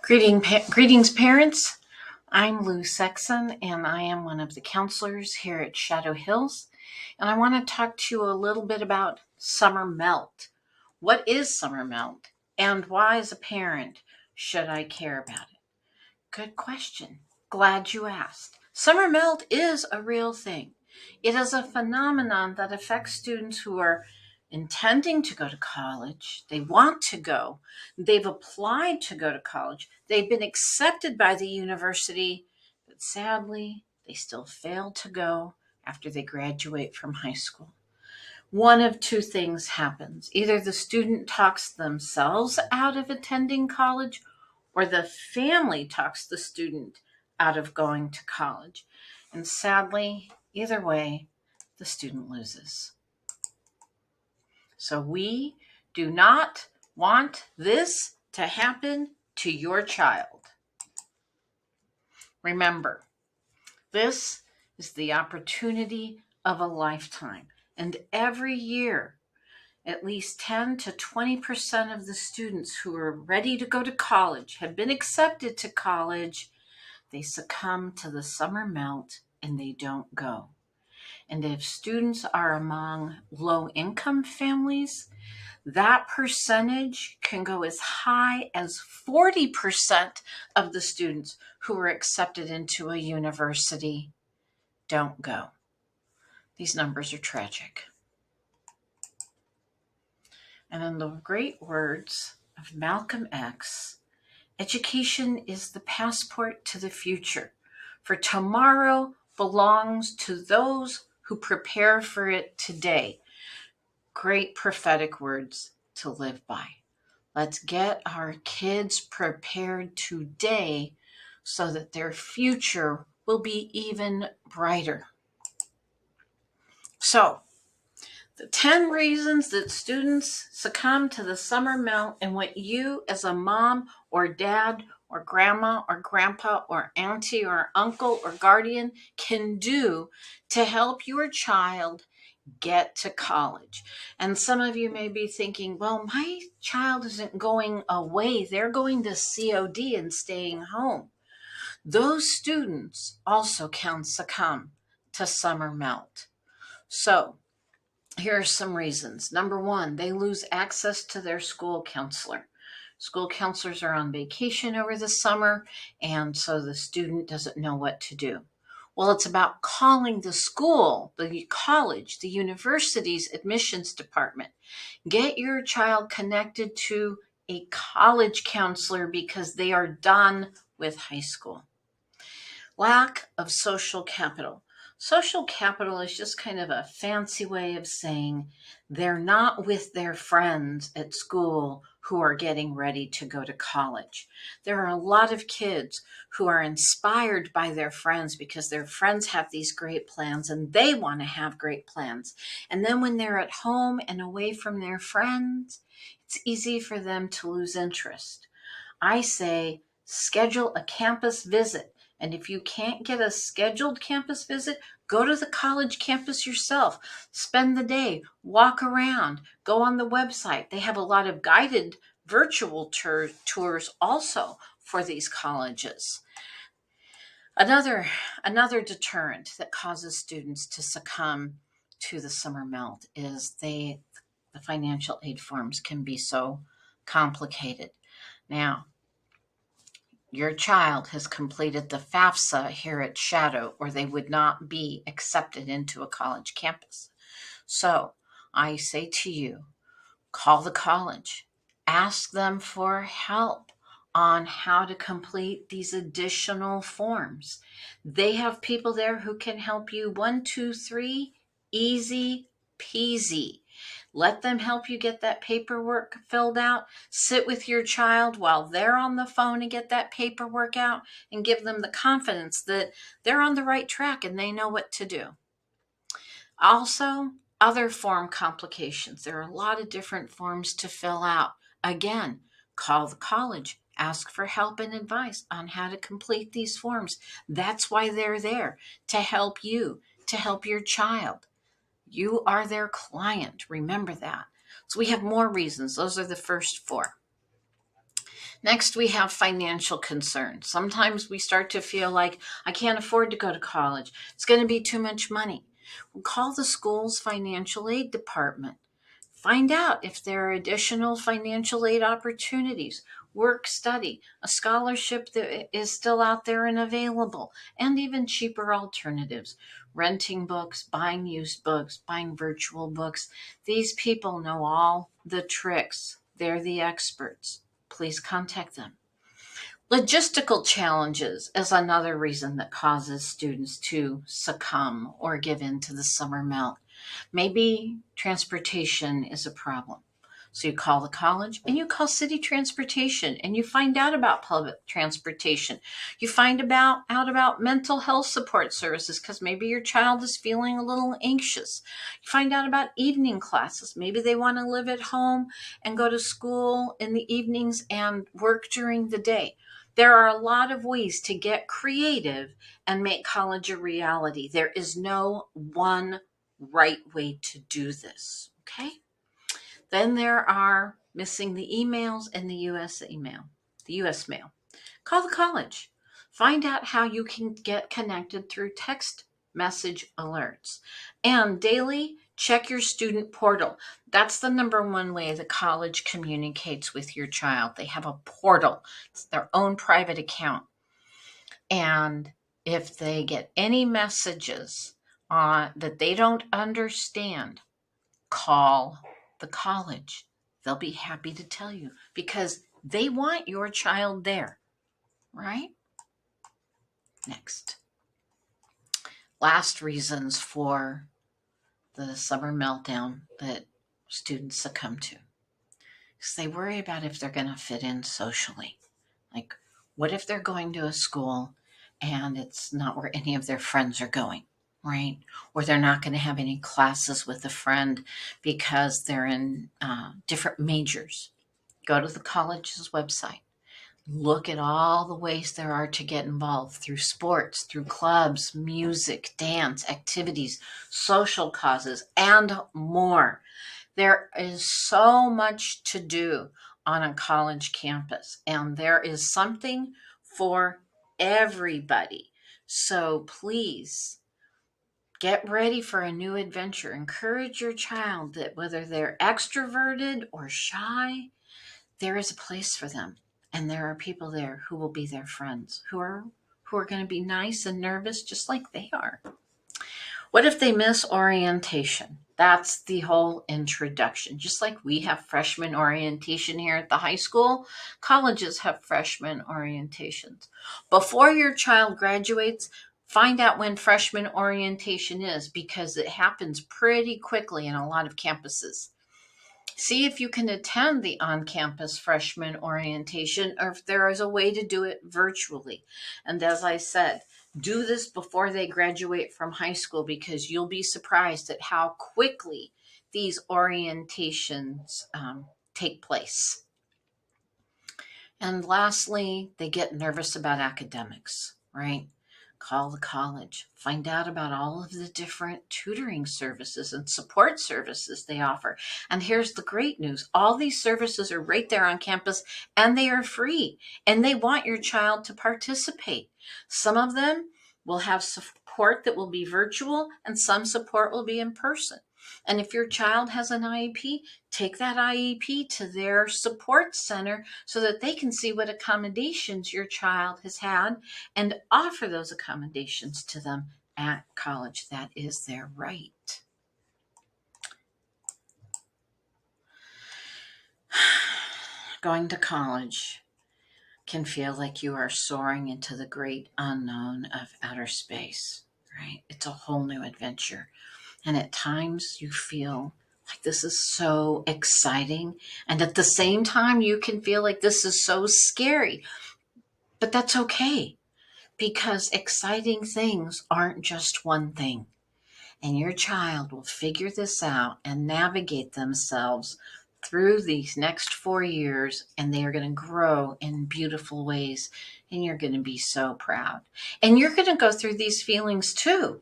Greetings, parents. I'm Lou Sexton, and I am one of the counselors here at Shadow Hills. And I want to talk to you a little bit about summer melt. What is summer melt, and why, as a parent, should I care about it? Good question. Glad you asked. Summer melt is a real thing. It is a phenomenon that affects students who are intending to go to college. They want to go. They've applied to go to college. They've been accepted by the university, but sadly, they still fail to go after they graduate from high school. One of two things happens. Either the student talks themselves out of attending college, or the family talks the student out of going to college. And sadly, either way, the student loses. So we do not want this to happen to your child. Remember, this is the opportunity of a lifetime. And every year, at least 10 to 20% of the students who are ready to go to college, have been accepted to college, they succumb to the summer melt and they don't go. And if students are among low-income families, that percentage can go as high as 40% of the students who are accepted into a university don't go. These numbers are tragic. And in the great words of Malcolm X, education is the passport to the future, for tomorrow belongs to those who prepare for it today. Great prophetic words to live by. Let's get our kids prepared today so that their future will be even brighter. So, the 10 reasons that students succumb to the summer melt, and what you as a mom or dad or grandma or grandpa or auntie or uncle or guardian can do to help your child get to college. And some of you may be thinking, well, my child isn't going away. They're going to COD and staying home. Those students also can succumb to summer melt. So here are some reasons. Number one, they lose access to their school counselor. School counselors are on vacation over the summer, and so the student doesn't know what to do. Well, it's about calling the school, the college, the university's admissions department. Get your child connected to a college counselor because they are done with high school. Lack of social capital. Social capital is just kind of a fancy way of saying they're not with their friends at school who are getting ready to go to college. There are a lot of kids who are inspired by their friends because their friends have these great plans and they want to have great plans. And then when they're at home and away from their friends, it's easy for them to lose interest. I say schedule a campus visit. And if you can't get a scheduled campus visit, go to the college campus yourself. Spend the day, walk around, go on the website. They have a lot of guided virtual tours also for these colleges. Another deterrent that causes students to succumb to the summer melt is the financial aid forms can be so complicated. Now, your child has completed the FAFSA here at Shadow, or they would not be accepted into a college campus. So I say to you, call the college, ask them for help on how to complete these additional forms. They have people there who can help you. 1, 2, 3, easy peasy. Let them help you get that paperwork filled out. Sit with your child while they're on the phone and get that paperwork out, and give them the confidence that they're on the right track and they know what to do. Also, other form complications. There are a lot of different forms to fill out. Again, call the college. Ask for help and advice on how to complete these forms. That's why they're there, to help you, to help your child. You are their client. Remember that. So we have more reasons. Those are the first 4. Next, we have financial concerns. Sometimes we start to feel like I can't afford to go to college. It's going to be too much money. Well, call the school's financial aid department. Find out if there are additional financial aid opportunities, work study, a scholarship that is still out there and available, and even cheaper alternatives. Renting books, buying used books, buying virtual books. These people know all the tricks. They're the experts. Please contact them. Logistical challenges is another reason that causes students to succumb or give in to the summer melt. Maybe transportation is a problem. So you call the college and you call city transportation and you find out about public transportation. You find out about mental health support services because maybe your child is feeling a little anxious. You find out about evening classes. Maybe they want to live at home and go to school in the evenings and work during the day. There are a lot of ways to get creative and make college a reality. There is no one right way to do this. Okay. Then there are missing the emails and the US mail. Call the college. Find out how you can get connected through text message alerts. And daily, check your student portal. That's the number one way the college communicates with your child. They have a portal, it's their own private account. And if they get any messages that they don't understand, call the college. They'll be happy to tell you because they want your child there, right? Next. Last reasons for the summer meltdown that students succumb to is they worry about if they're going to fit in socially. Like, what if they're going to a school and it's not where any of their friends are going, right? Or they're not going to have any classes with a friend because they're in different majors. Go to the college's website. Look at all the ways there are to get involved through sports, through clubs, music, dance, activities, social causes, and more. There is so much to do on a college campus, and there is something for everybody. So please get ready for a new adventure. Encourage your child that whether they're extroverted or shy, there is a place for them. And there are people there who will be their friends, who are going to be nice and nervous just like they are. What if they miss orientation? That's the whole introduction. Just like we have freshman orientation here at the high school, colleges have freshman orientations. Before your child graduates, find out when freshman orientation is because it happens pretty quickly in a lot of campuses. See if you can attend the on campus freshman orientation or if there is a way to do it virtually. And as I said, do this before they graduate from high school because you'll be surprised at how quickly these orientations take place. And lastly, they get nervous about academics, right? Call the college, find out about all of the different tutoring services and support services they offer. And here's the great news all these services are right there on campus and they are free, and they want your child to participate. Some of them will have support that will be virtual, and some support will be in person. And if your child has an IEP, take that IEP to their support center so that they can see what accommodations your child has had and offer those accommodations to them at college. That is their right. Going to college can feel like you are soaring into the great unknown of outer space, right? It's a whole new adventure. And at times you feel like this is so exciting. And at the same time, you can feel like this is so scary. But that's okay because exciting things aren't just one thing. And your child will figure this out and navigate themselves through these next 4 years, and they are going to grow in beautiful ways. And you're going to be so proud. And you're going to go through these feelings too,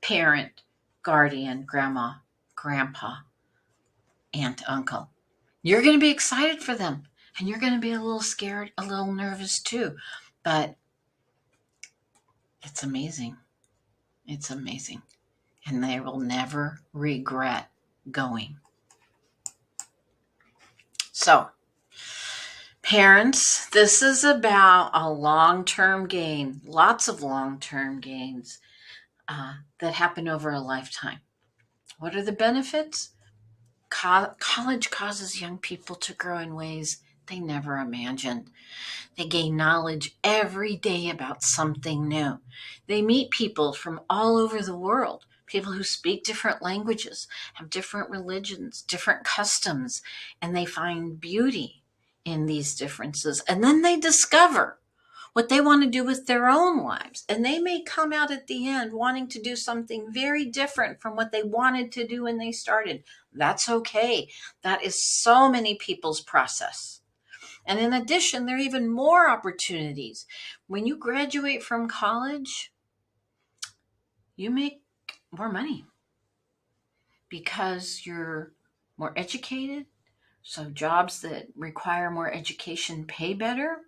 parent, guardian, grandma, grandpa, aunt, uncle. You're going to be excited for them And you're going to be a little scared, a little nervous too. But it's amazing. It's amazing. And they will never regret going. So, parents, this is about a long-term gain, lots of long-term gains that happen over a lifetime. What are the benefits? College causes young people to grow in ways they never imagined. They gain knowledge every day about something new. They meet people from all over the world, people who speak different languages, have different religions, different customs, and they find beauty in these differences. And then they discover what they want to do with their own lives. And they may come out at the end wanting to do something very different from what they wanted to do when they started. That's okay. That is so many people's process. And in addition, there are even more opportunities. When you graduate from college, you make more money because you're more educated. So jobs that require more education pay better,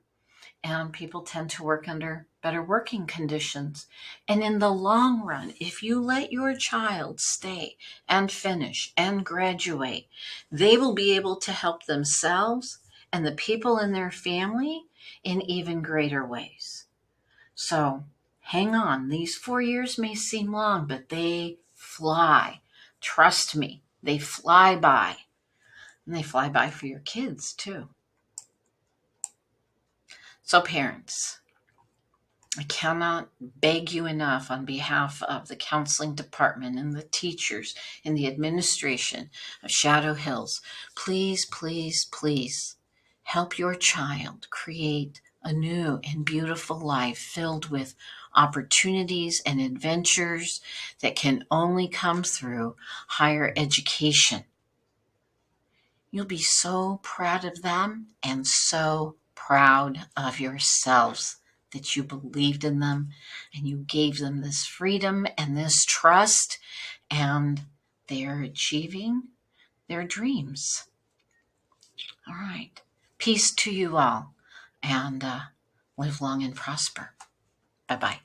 and people tend to work under better working conditions. And in the long run, if you let your child stay and finish and graduate, they will be able to help themselves and the people in their family in even greater ways. So hang on. These 4 years may seem long, but they fly. Trust me, they fly by. And they fly by for your kids too. So, parents, I cannot beg you enough on behalf of the counseling department and the teachers and the administration of Shadow Hills. Please, please, please help your child create a new and beautiful life filled with opportunities and adventures that can only come through higher education. You'll be so proud of them and so proud of yourselves that you believed in them and you gave them this freedom and this trust, and they're achieving their dreams. All right. Peace to you all, and live long and prosper. Bye bye.